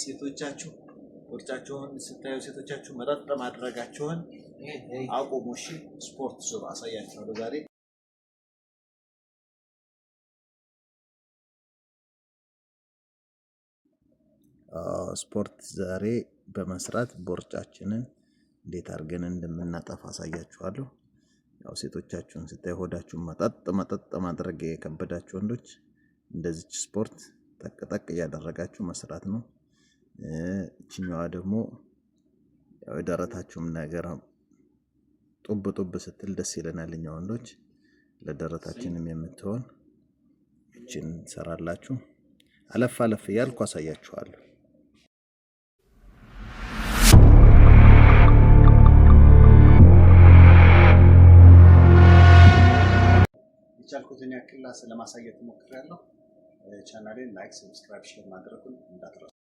ሴቶቻችሁ ወርጫችሁን ስታዩ ሴቶቻችሁ መጠጥ ማድረጋችሁን አቁሙ። እሺ ስፖርት ስሩ። አሳያችኋለሁ ዛሬ ስፖርት ዛሬ በመስራት ቦርጫችንን እንዴት አድርገን እንደምናጠፋ አሳያችኋለሁ። ያው ሴቶቻችሁን ስታይ ሆዳችሁን መጠጥ ማድረግ የከበዳችሁ ወንዶች እንደዚህ ስፖርት ጠቅ እያደረጋችሁ መስራት ነው። እቺኛዋ ደግሞ ያው ደረታችሁም ነገር ጡብ ስትል ደስ ይለናል እኛ ወንዶች። ለደረታችንም የምትሆን እቺን ሰራላችሁ። አለፍ እያልኩ አሳያችኋለሁ። የቻልኩትን ያክል ለማሳየት ሞክሬያለሁ። ቻናሌን ላይክ፣ ሰብስክራይብ፣ ሼር ማድረጉን እንዳትረሱ።